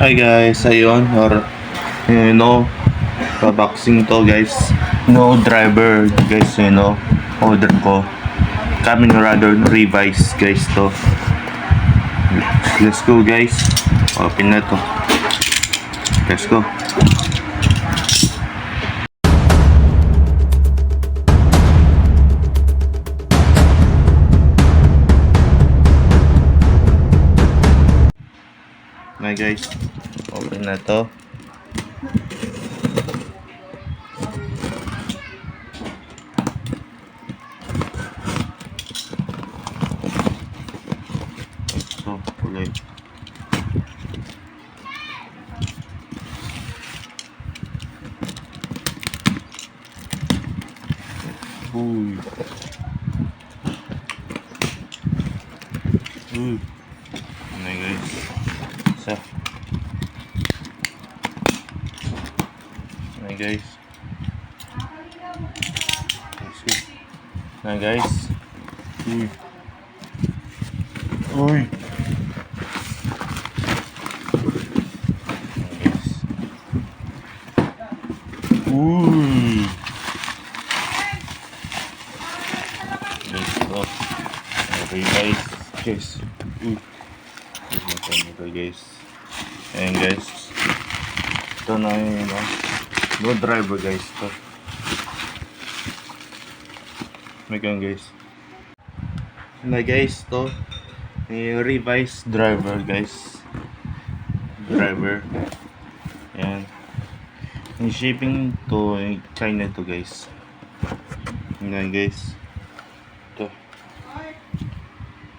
Hi guys, ayun, or paboxing to guys. No driver guys, order ko. Kamen Rider Revise guys to. Let's go guys. Open na to. Let's go. Hi guys, open na to. So, kulay. Uy. Uy. Ano guys? Isa. Ano guys? Nah guys. Uy. Uy. Nah guys. Uy. Guys, oh. Okay guys. Guys. Uy. Ito guys. Ayan guys. Ito na yun, no driver guys to. Megan guys. Na guys to. Revise driver guys. Driver. Ayan. Yung shipping to China to guys. Na guys. To.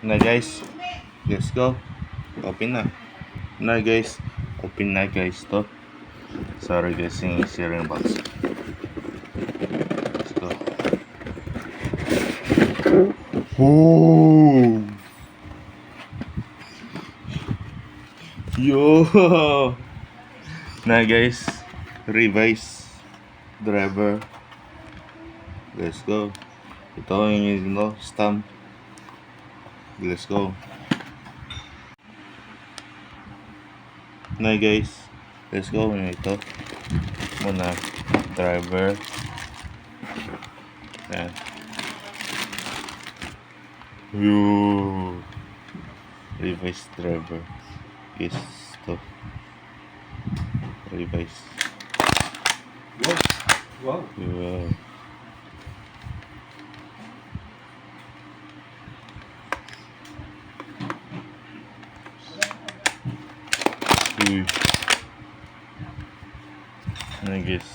Na guys. Let's go. Open na. Na guys. Open na guys to. Sorry guys, yung steering box. Let's go. Oh. Yo. Na guys, Revise driver. Let's go. Ito yung stamp. Let's go. Na guys, let's go. Ito muna driver. Yan. Yo. Revise driver. Yes, to. Revise. Wow. Wow. Uy. Ano guys?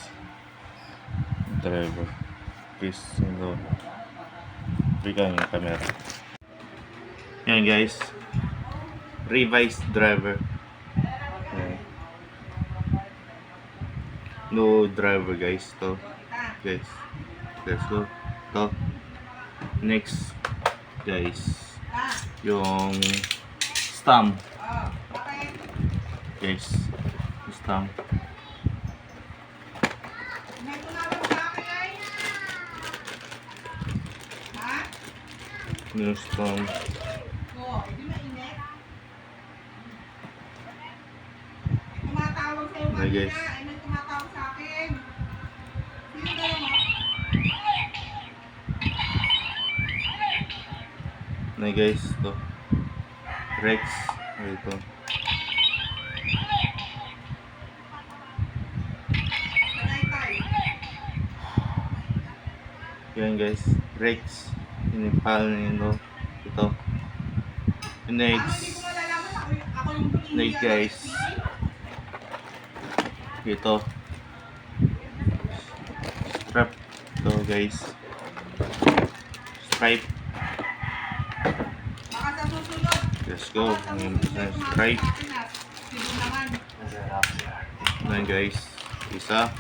Driver. Guys, bigyan yung camera. Yan guys. Revise driver. Yan. No driver guys to. Guys. Let's go. To. Next guys. Yung stamp. Guys. Stamp. Yung stamp. Hi guys. Na guys, to Rex ito. Yan guys, Rex inipal nito ito. Next guys, ito strap to guys, stripe. Let's go. Stripe na guys, isa.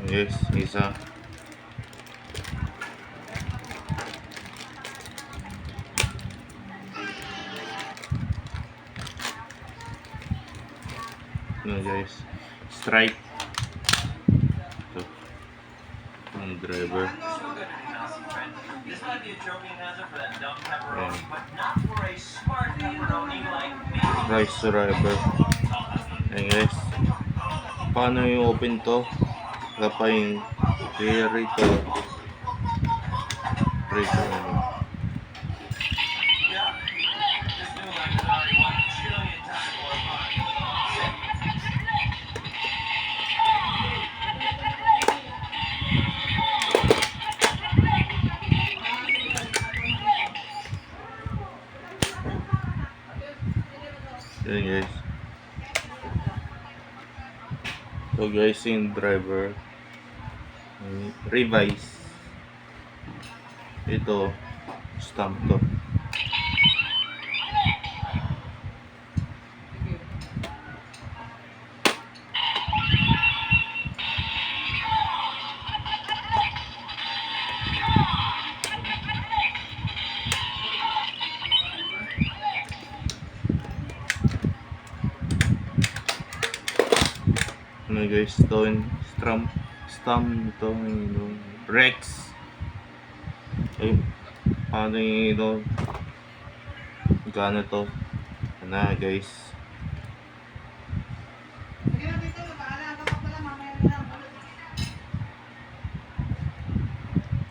Yes, isa. No guys, stripe. Ito. Ang driver. This might be a choking hazard for that dumb pepperoni, but not for a smart rice driver. Ayan guys. Paano yung open to? Kapay rito. Rito. Ayan guys. So guys, yung driver revise. Ito stamp to. Ano guys, ito yung stamp ito yung Rex. Ay, paano yung gano to? Ano guys,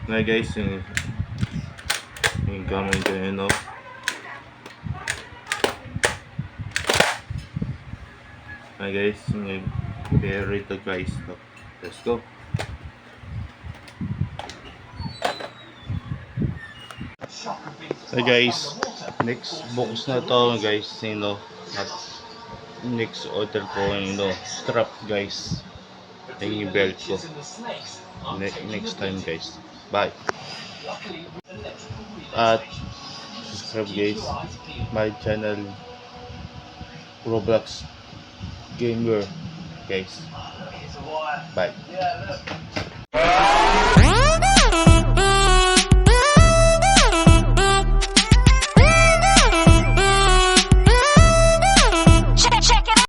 na guys yung gamit ko yun na guys yung carry to guys to. Let's go. Hey guys, next box na to guys, at next order ko strap guys, yung belt ko. Next time guys, bye. At subscribe guys my channel Roblox Gamer guys, bye.